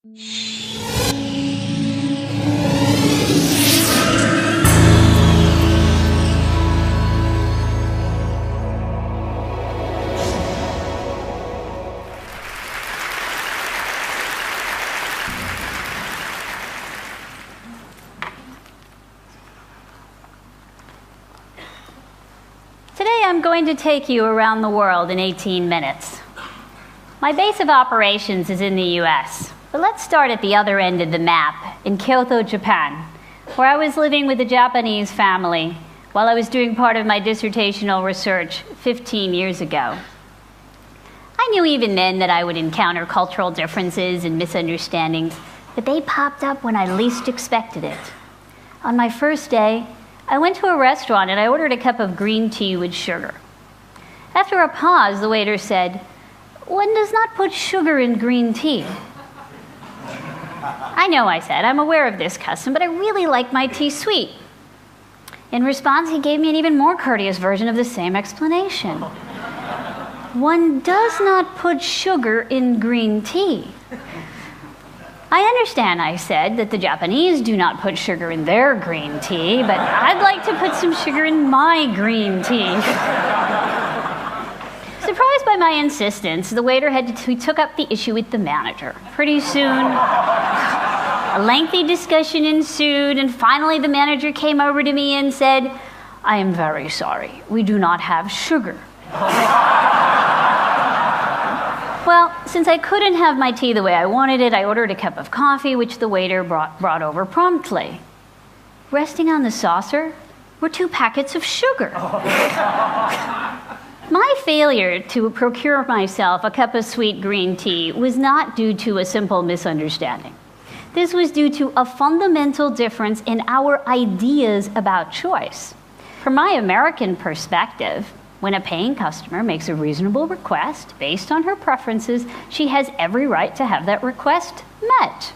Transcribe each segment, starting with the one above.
Today I'm going to take you around the world in 18 minutes. My base of operations is in the US, but let's start at the other end of the map, in Kyoto, Japan, where I was living with a Japanese family while I was doing part of my dissertational research 15 years ago. I knew even then that I would encounter cultural differences and misunderstandings, but they popped up when I least expected it. On my first day, I went to a restaurant and I ordered a cup of green tea with sugar. After a pause, the waiter said, "One does not put sugar in green tea." "I know," I said. "I'm aware of this custom, but I really like my tea sweet." In response, he gave me an even more courteous version of the same explanation. "One does not put sugar in green tea." "I understand," I said, "that the Japanese do not put sugar in their green tea, but I'd like to put some sugar in my green tea." Surprised by my insistence, the waiter took up the issue with the manager. Pretty soon, a lengthy discussion ensued, and finally the manager came over to me and said, "I am very sorry, we do not have sugar." Well, since I couldn't have my tea the way I wanted it, I ordered a cup of coffee, which the waiter brought over promptly. Resting on the saucer were 2 packets of sugar. My failure to procure myself a cup of sweet green tea was not due to a simple misunderstanding. This was due to a fundamental difference in our ideas about choice. From my American perspective, when a paying customer makes a reasonable request based on her preferences, she has every right to have that request met.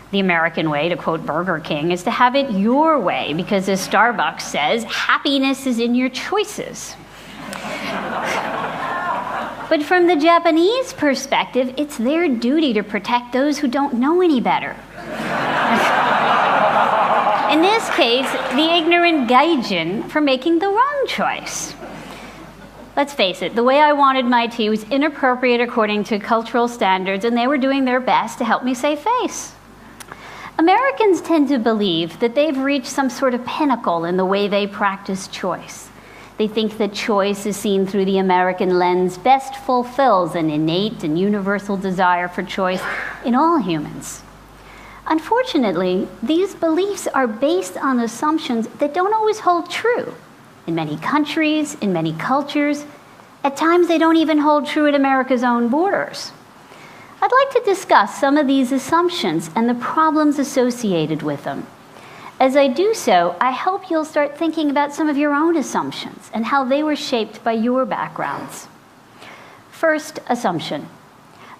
The American way, to quote Burger King, is to have it your way because, as Starbucks says, happiness is in your choices. But from the Japanese perspective, it's their duty to protect those who don't know any better. In this case, the ignorant gaijin for making the wrong choice. Let's face it, the way I wanted my tea was inappropriate according to cultural standards, and they were doing their best to help me save face. Americans tend to believe that they've reached some sort of pinnacle in the way they practice choice. They think that choice, as seen through the American lens, best fulfills an innate and universal desire for choice in all humans. Unfortunately, these beliefs are based on assumptions that don't always hold true. In many countries, in many cultures, at times they don't even hold true at America's own borders. I'd like to discuss some of these assumptions and the problems associated with them. As I do so, I hope you'll start thinking about some of your own assumptions and how they were shaped by your backgrounds. First assumption: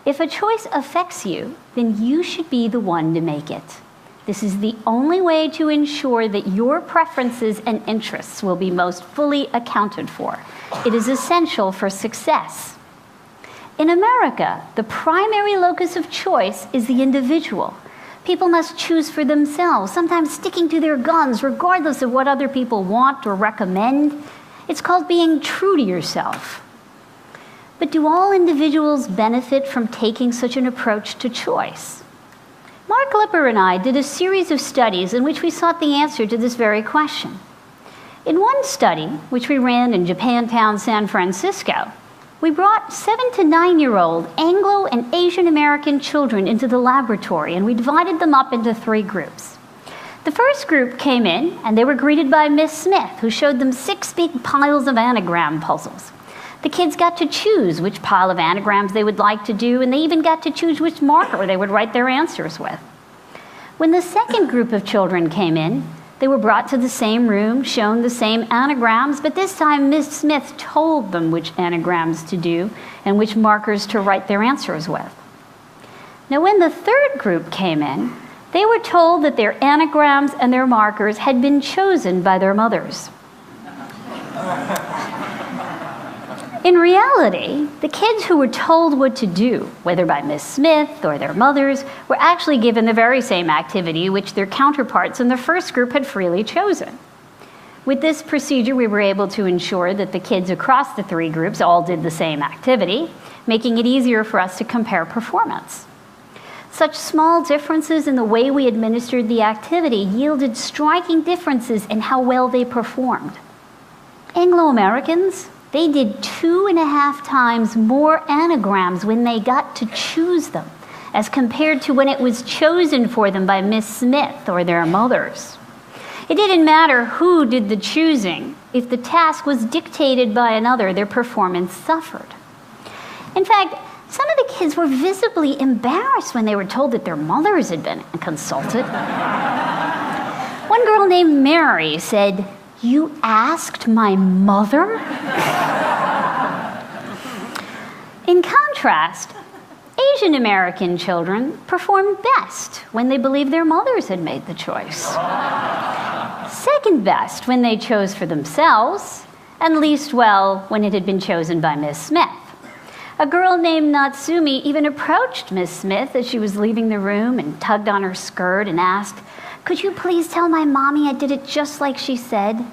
if a choice affects you, then you should be the one to make it. This is the only way to ensure that your preferences and interests will be most fully accounted for. It is essential for success. In America, the primary locus of choice is the individual. People must choose for themselves, sometimes sticking to their guns regardless of what other people want or recommend. It's called being true to yourself. But do all individuals benefit from taking such an approach to choice? Mark Lipper and I did a series of studies in which we sought the answer to this very question. In one study, which we ran in Japantown, San Francisco, we brought 7 to 9-year-old Anglo and Asian American children into the laboratory, and we divided them up into 3 groups. The first group came in, and they were greeted by Miss Smith, who showed them 6 big piles of anagram puzzles. The kids got to choose which pile of anagrams they would like to do, and they even got to choose which marker they would write their answers with. When the second group of children came in, they were brought to the same room, shown the same anagrams, but this time Miss Smith told them which anagrams to do and which markers to write their answers with. Now, when the third group came in, they were told that their anagrams and their markers had been chosen by their mothers. In reality, the kids who were told what to do, whether by Miss Smith or their mothers, were actually given the very same activity which their counterparts in the first group had freely chosen. With this procedure, we were able to ensure that the kids across the three groups all did the same activity, making it easier for us to compare performance. Such small differences in the way we administered the activity yielded striking differences in how well they performed. Anglo-Americans, they did 2.5 times more anagrams when they got to choose them, as compared to when it was chosen for them by Miss Smith or their mothers. It didn't matter who did the choosing. If the task was dictated by another, their performance suffered. In fact, some of the kids were visibly embarrassed when they were told that their mothers had been consulted. One girl named Mary said, "You asked my mother?" In contrast, Asian American children performed best when they believed their mothers had made the choice. Second best when they chose for themselves, and least well when it had been chosen by Miss Smith. A girl named Natsumi even approached Miss Smith as she was leaving the room and tugged on her skirt and asked, "Could you please tell my mommy I did it just like she said?"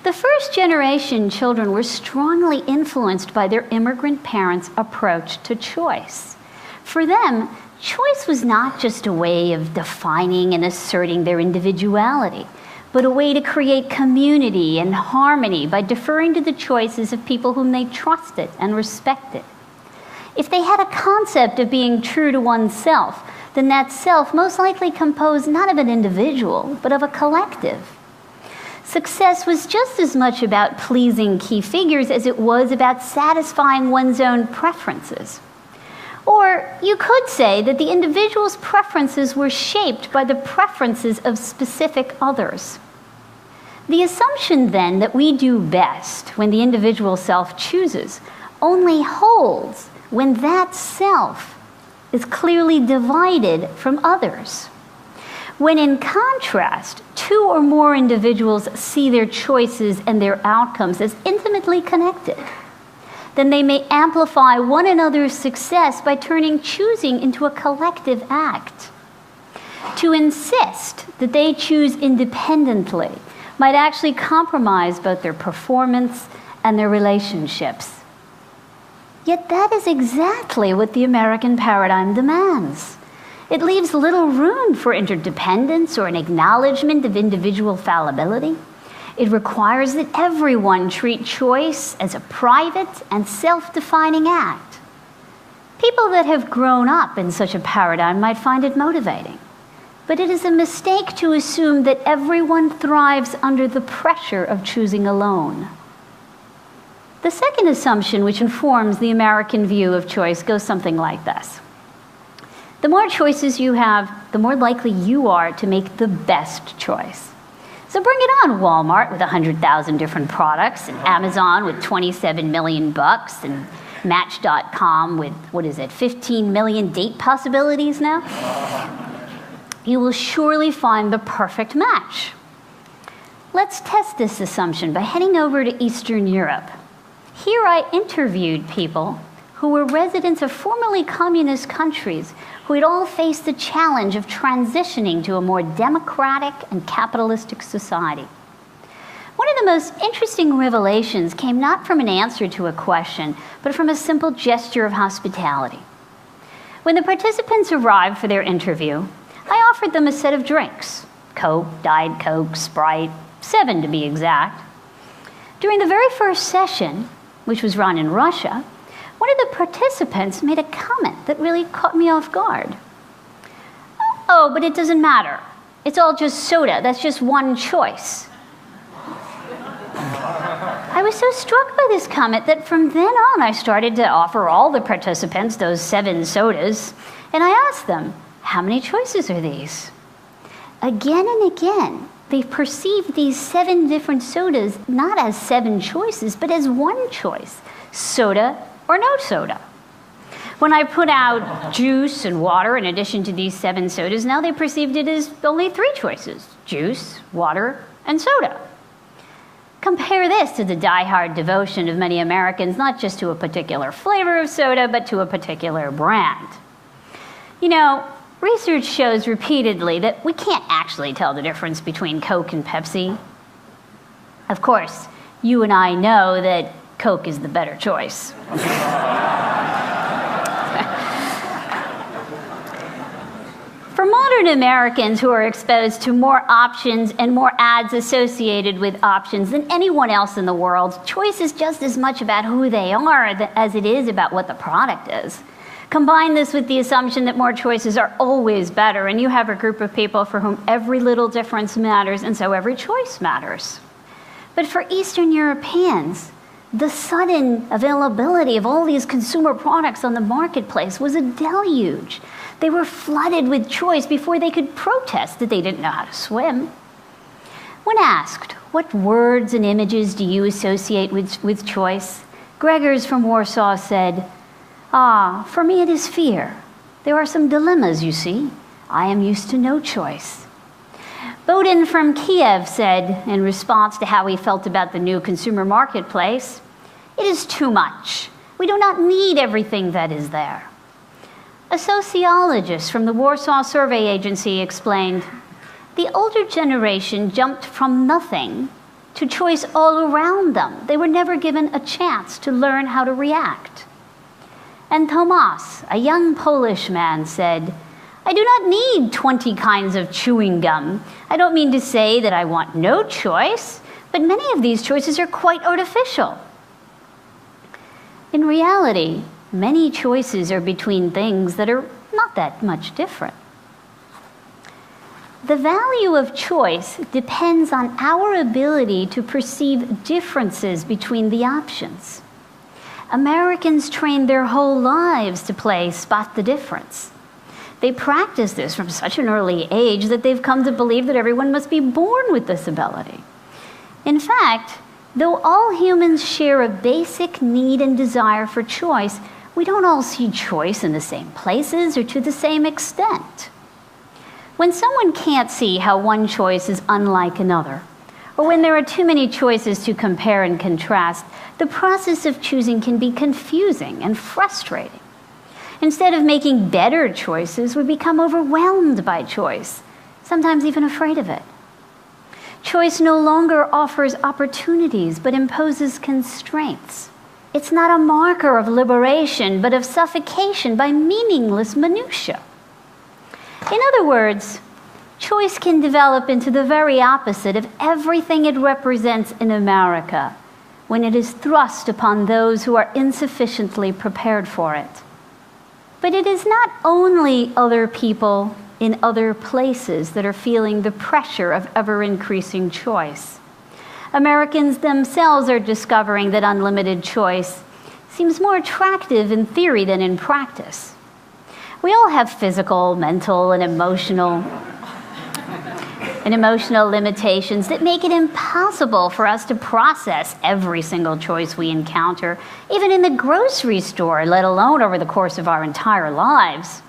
The first generation children were strongly influenced by their immigrant parents' approach to choice. For them, choice was not just a way of defining and asserting their individuality, but a way to create community and harmony by deferring to the choices of people whom they trusted and respected. If they had a concept of being true to oneself, then that self most likely composed not of an individual, but of a collective. Success was just as much about pleasing key figures as it was about satisfying one's own preferences. Or you could say that the individual's preferences were shaped by the preferences of specific others. The assumption then that we do best when the individual self chooses only holds when that self is clearly divided from others. When in contrast, two or more individuals see their choices and their outcomes as intimately connected, then they may amplify one another's success by turning choosing into a collective act. To insist that they choose independently might actually compromise both their performance and their relationships. Yet that is exactly what the American paradigm demands. It leaves little room for interdependence or an acknowledgement of individual fallibility. It requires that everyone treat choice as a private and self-defining act. People that have grown up in such a paradigm might find it motivating, but it is a mistake to assume that everyone thrives under the pressure of choosing alone. The second assumption which informs the American view of choice goes something like this. The more choices you have, the more likely you are to make the best choice. So bring it on, Walmart with 100,000 different products, and Amazon with 27 million bucks, and Match.com with, 15 million date possibilities now? You will surely find the perfect match. Let's test this assumption by heading over to Eastern Europe. Here I interviewed people who were residents of formerly communist countries who had all faced the challenge of transitioning to a more democratic and capitalistic society. One of the most interesting revelations came not from an answer to a question, but from a simple gesture of hospitality. When the participants arrived for their interview, I offered them a set of drinks: Coke, Diet Coke, Sprite, 7 to be exact. During the very first session, which was run in Russia, one of the participants made a comment that really caught me off guard. "Oh, but it doesn't matter. It's all just soda. That's just one choice." I was so struck by this comment that from then on I started to offer all the participants those 7 sodas, and I asked them, "How many choices are these?" Again and again, they perceived these 7 different sodas not as 7 choices, but as one choice: soda or no soda. When I put out juice and water in addition to these 7 sodas, now they perceived it as only 3 choices: juice, water, and soda. Compare this to the die-hard devotion of many Americans, not just to a particular flavor of soda, but to a particular brand. You know, research shows repeatedly that we can't actually tell the difference between Coke and Pepsi. Of course, you and I know that Coke is the better choice. For modern Americans who are exposed to more options and more ads associated with options than anyone else in the world, choice is just as much about who they are as it is about what the product is. Combine this with the assumption that more choices are always better, and you have a group of people for whom every little difference matters, and so every choice matters. But for Eastern Europeans, the sudden availability of all these consumer products on the marketplace was a deluge. They were flooded with choice before they could protest that they didn't know how to swim. When asked, what words and images do you associate with choice? Gregors from Warsaw said, for me it is fear. There are some dilemmas, you see. I am used to no choice. Bodin from Kiev said, in response to how he felt about the new consumer marketplace, it is too much. We do not need everything that is there. A sociologist from the Warsaw Survey Agency explained, the older generation jumped from nothing to choice all around them. They were never given a chance to learn how to react. And Tomas, a young Polish man, said, I do not need 20 kinds of chewing gum. I don't mean to say that I want no choice, but many of these choices are quite artificial. In reality, many choices are between things that are not that much different. The value of choice depends on our ability to perceive differences between the options. Americans train their whole lives to play spot the difference. They practice this from such an early age that they've come to believe that everyone must be born with this ability. In fact, though all humans share a basic need and desire for choice, we don't all see choice in the same places or to the same extent. When someone can't see how one choice is unlike another, or when there are too many choices to compare and contrast, the process of choosing can be confusing and frustrating. Instead of making better choices, we become overwhelmed by choice, sometimes even afraid of it. Choice no longer offers opportunities, but imposes constraints. It's not a marker of liberation, but of suffocation by meaningless minutiae. In other words, choice can develop into the very opposite of everything it represents in America when it is thrust upon those who are insufficiently prepared for it. But it is not only other people in other places that are feeling the pressure of ever-increasing choice. Americans themselves are discovering that unlimited choice seems more attractive in theory than in practice. We all have physical, mental, and emotional limitations that make it impossible for us to process every single choice we encounter, even in the grocery store, let alone over the course of our entire lives.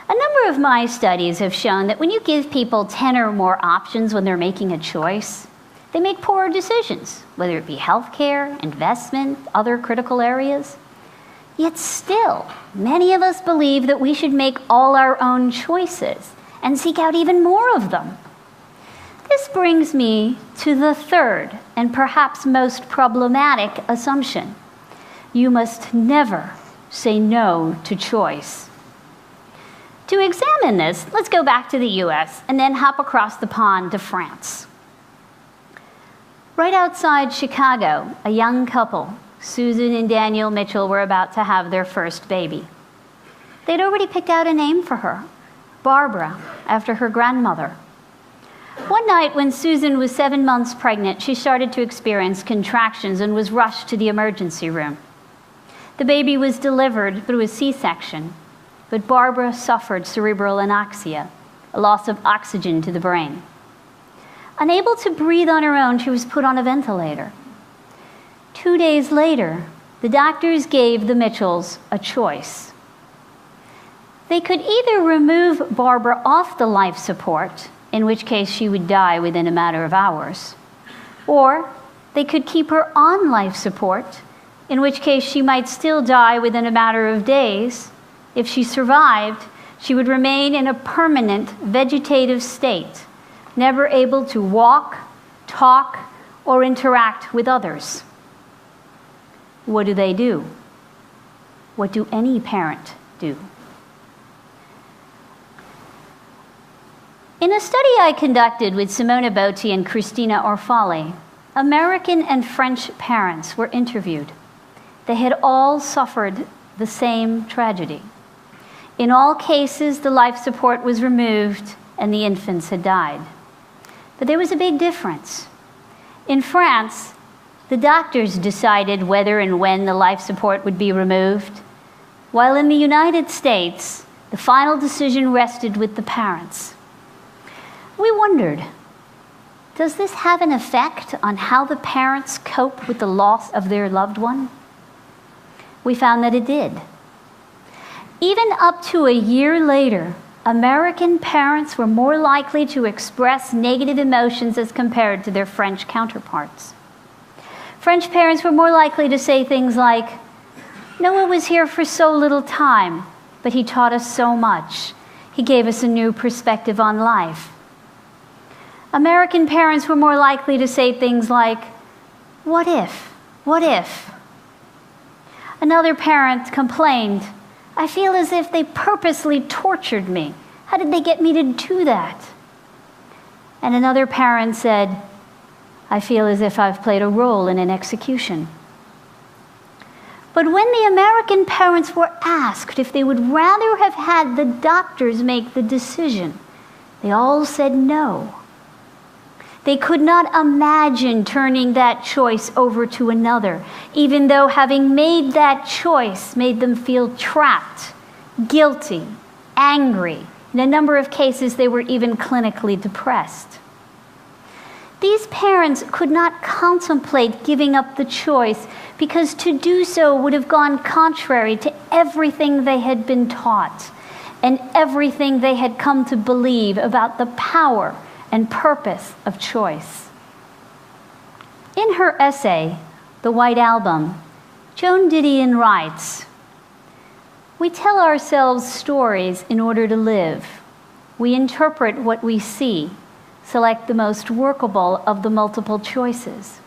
A number of my studies have shown that when you give people 10 or more options when they're making a choice, they make poorer decisions, whether it be healthcare, investment, other critical areas. Yet still, many of us believe that we should make all our own choices and seek out even more of them. This brings me to the third and perhaps most problematic assumption. You must never say no to choice. To examine this, let's go back to the US and then hop across the pond to France. Right outside Chicago, a young couple, Susan and Daniel Mitchell, were about to have their first baby. They'd already picked out a name for her, Barbara, after her grandmother. One night when Susan was 7 months pregnant, she started to experience contractions and was rushed to the emergency room. The baby was delivered through a C-section, but Barbara suffered cerebral anoxia, a loss of oxygen to the brain. Unable to breathe on her own, she was put on a ventilator. 2 days later, the doctors gave the Mitchells a choice. They could either remove Barbara off the life support, in which case she would die within a matter of hours, or They could keep her on life support, in which case she might still die within a matter of days. If she survived, she would remain in a permanent vegetative state, never able to walk, talk, or interact with others. What do? What do any parent do? In a study I conducted with Simona Botti and Cristina Orfali, American and French parents were interviewed. They had all suffered the same tragedy. In all cases, the life support was removed and the infants had died. But there was a big difference. In France, the doctors decided whether and when the life support would be removed, while in the United States, the final decision rested with the parents. We wondered, does this have an effect on how the parents cope with the loss of their loved one? We found that it did. Even up to a year later, American parents were more likely to express negative emotions as compared to their French counterparts. French parents were more likely to say things like, "Noah was here for so little time, but he taught us so much. He gave us a new perspective on life." American parents were more likely to say things like, "What if? What if?" Another parent complained, "I feel as if they purposely tortured me. How did they get me to do that?" And another parent said, "I feel as if I've played a role in an execution." But when the American parents were asked if they would rather have had the doctors make the decision, they all said no. They could not imagine turning that choice over to another, even though having made that choice made them feel trapped, guilty, angry. In a number of cases, they were even clinically depressed. These parents could not contemplate giving up the choice because to do so would have gone contrary to everything they had been taught and everything they had come to believe about the power and purpose of choice. In her essay, The White Album, Joan Didion writes, "We tell ourselves stories in order to live. We interpret what we see, select the most workable of the multiple choices.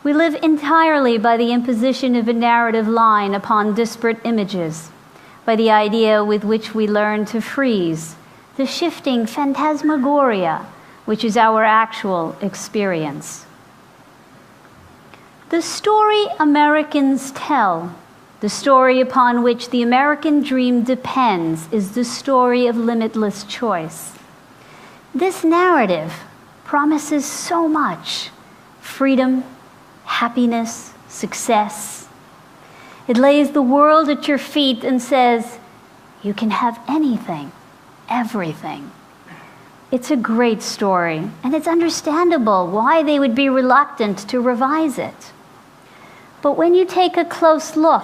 We live entirely by the imposition of a narrative line upon disparate images, by the idea with which we learn to freeze, the shifting phantasmagoria, which is our actual experience." The story Americans tell, the story upon which the American dream depends, is the story of limitless choice. This narrative promises so much: freedom, happiness, success. It lays the world at your feet and says, you can have anything, everything. It's a great story, and it's understandable why they would be reluctant to revise it. But when you take a close look,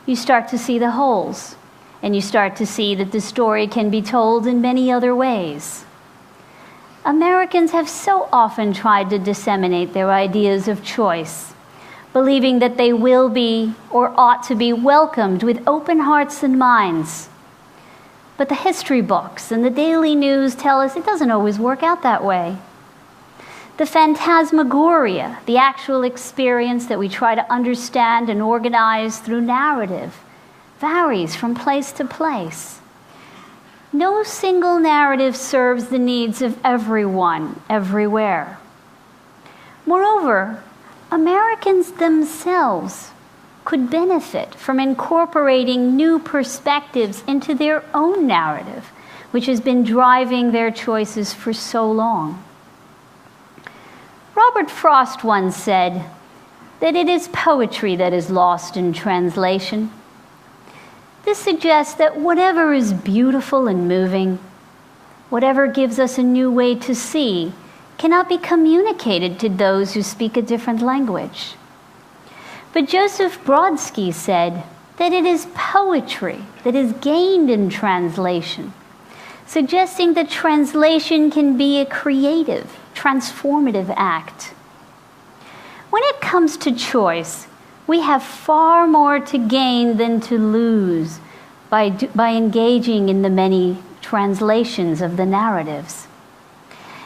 you start to see the holes, and you start to see that the story can be told in many other ways. Americans have so often tried to disseminate their ideas of choice, believing that they will be or ought to be welcomed with open hearts and minds. But the history books and the daily news tell us it doesn't always work out that way. The phantasmagoria, the actual experience that we try to understand and organize through narrative, varies from place to place. No single narrative serves the needs of everyone, everywhere. Moreover, Americans themselves could benefit from incorporating new perspectives into their own narrative, which has been driving their choices for so long. Robert Frost once said that it is poetry that is lost in translation. This suggests that whatever is beautiful and moving, whatever gives us a new way to see, cannot be communicated to those who speak a different language. But Joseph Brodsky said that it is poetry that is gained in translation, suggesting that translation can be a creative, transformative act. comes to choice, we have far more to gain than to lose by engaging in the many translations of the narratives.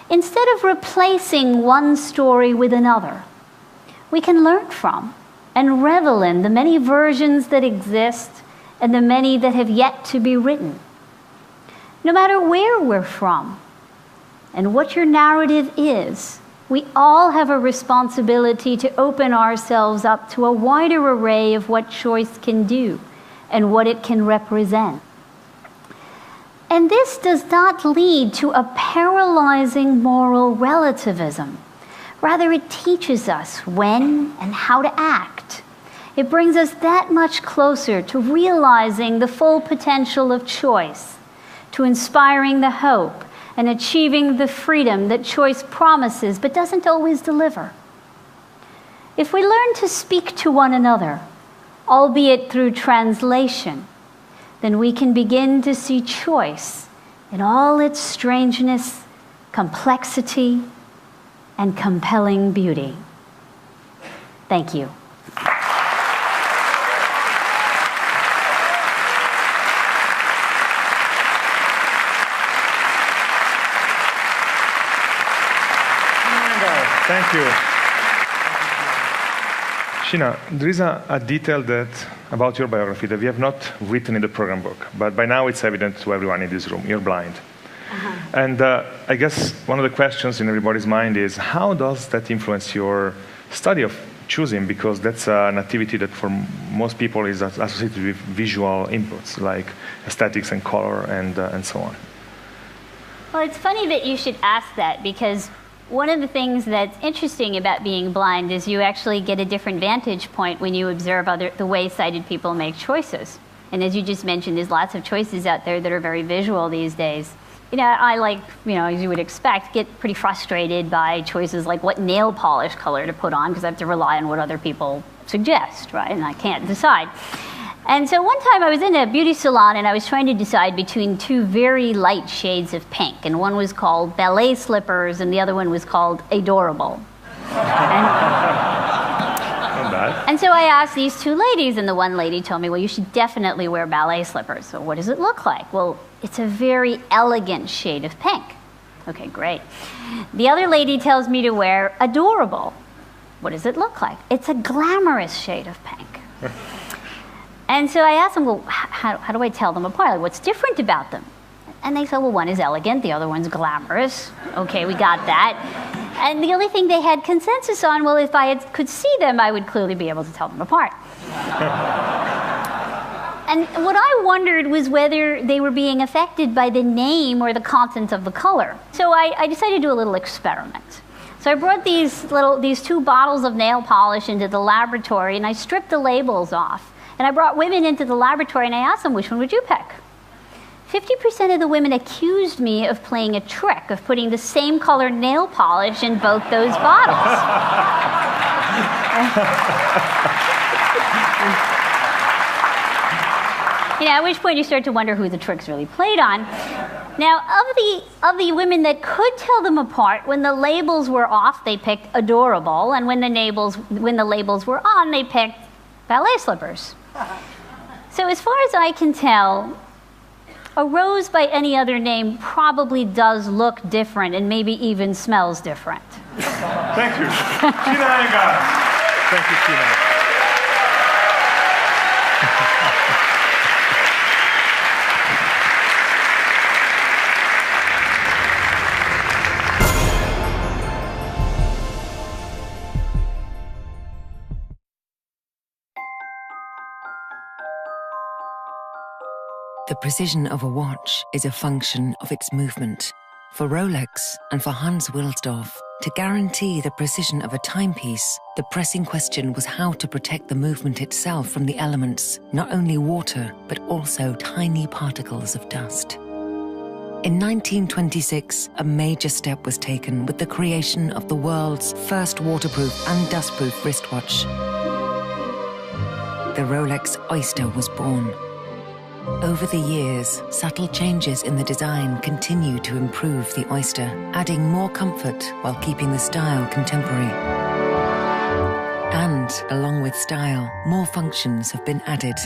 Instead of replacing one story with another, we can learn from and revel in the many versions that exist and the many that have yet to be written. No matter where we're from and what your narrative is, we all have a responsibility to open ourselves up to a wider array of what choice can do and what it can represent. And this does not lead to a paralyzing moral relativism. Rather, it teaches us when and how to act. It brings us that much closer to realizing the full potential of choice, to inspiring the hope and achieving the freedom that choice promises but doesn't always deliver. If we learn to speak to one another, albeit through translation, then we can begin to see choice in all its strangeness, complexity, and compelling beauty. Thank you. Thank you. Sheena, there is a detail about your biography that we have not written in the program book, but by now it's evident to everyone in this room. You're blind. And I guess one of the questions in everybody's mind is, how does that influence your study of choosing? Because that's an activity that for most people is associated with visual inputs, like aesthetics and color and so on. Well, it's funny that you should ask that, because one of the things that's interesting about being blind is you actually get a different vantage point when you observe the way sighted people make choices. And as you just mentioned, there's lots of choices out there that are very visual these days. I as you would expect, get pretty frustrated by choices like what nail polish color to put on, because I have to rely on what other people suggest, right? And I can't decide. And so one time I was in a beauty salon and I was trying to decide between two very light shades of pink. And one was called Ballet Slippers and the other one was called Adorable. And so I asked these two ladies, and the one lady told me, well, you should definitely wear ballet slippers. So what does it look like? Well, it's a very elegant shade of pink. Okay, great. The other lady tells me to wear Adorable. What does it look like? It's a glamorous shade of pink. And so I asked them, well, how do I tell them apart? Like, what's different about them? And they said, well, one is elegant, the other one's glamorous. Okay, we got that. And the only thing they had consensus on, well, if I could see them, I would clearly be able to tell them apart. And what I wondered was whether they were being affected by the name or the content of the color. So I decided to do a little experiment. So I brought these two bottles of nail polish into the laboratory, and I stripped the labels off. And I brought women into the laboratory, and I asked them, which one would you pick? 50% of the women accused me of playing a trick, of putting the same colored nail polish in both those bottles. At which point you start to wonder who the trick's really played on. Now, of the women that could tell them apart, when the labels were off, they picked Adorable, and when the labels were on, they picked Ballet Slippers. So as far as I can tell, a rose by any other name probably does look different and maybe even smells different. Thank you. Sheena Iyengar. Thank you, Sheena. The precision of a watch is a function of its movement. For Rolex and for Hans Wilsdorf, to guarantee the precision of a timepiece, the pressing question was how to protect the movement itself from the elements, not only water, but also tiny particles of dust. In 1926, a major step was taken with the creation of the world's first waterproof and dustproof wristwatch. The Rolex Oyster was born. Over the years, subtle changes in the design continue to improve the Oyster, adding more comfort while keeping the style contemporary. and, along with style, more functions have been added.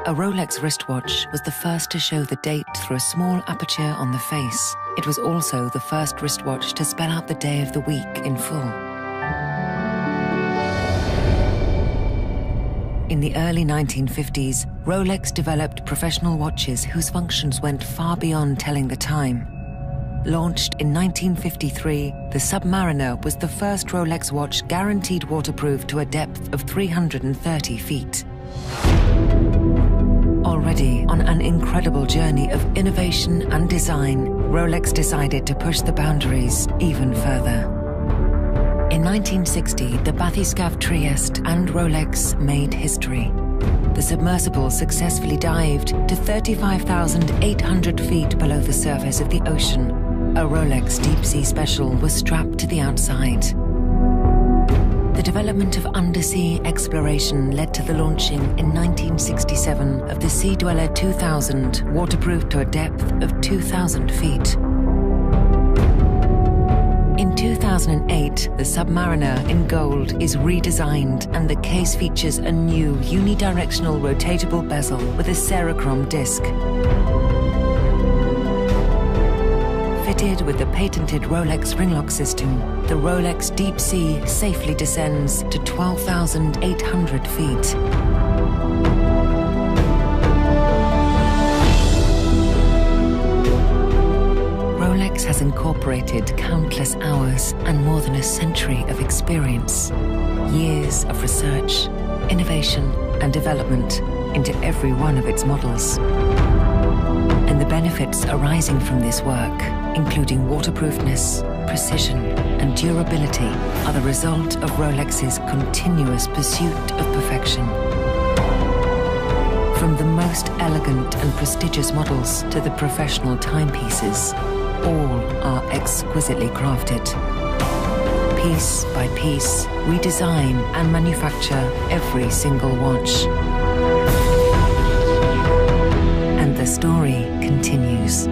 A Rolex wristwatch was the first to show the date through a small aperture on the face. It was also the first wristwatch to spell out the day of the week in full. In the early 1950s, Rolex developed professional watches whose functions went far beyond telling the time. Launched in 1953, the Submariner was the first Rolex watch guaranteed waterproof to a depth of 330 feet. Already on an incredible journey of innovation and design, Rolex decided to push the boundaries even further. In 1960, the bathyscaphe Trieste and Rolex made history. The submersible successfully dived to 35,800 feet below the surface of the ocean. A Rolex Deep Sea Special was strapped to the outside. The development of undersea exploration led to the launching in 1967 of the Sea Dweller 2000, waterproof to a depth of 2,000 feet. In 2008, the Submariner in gold is redesigned and the case features a new unidirectional rotatable bezel with a Cerachrom disc. Fitted with the patented Rolex ringlock system, the Rolex Deep Sea safely descends to 12,800 feet. Rolex has incorporated countless hours and more than a century of experience, years of research, innovation, and development into every one of its models. And the benefits arising from this work, including waterproofness, precision, and durability, are the result of Rolex's continuous pursuit of perfection. From the most elegant and prestigious models to the professional timepieces, all are exquisitely crafted. Piece by piece, we design and manufacture every single watch. And the story continues.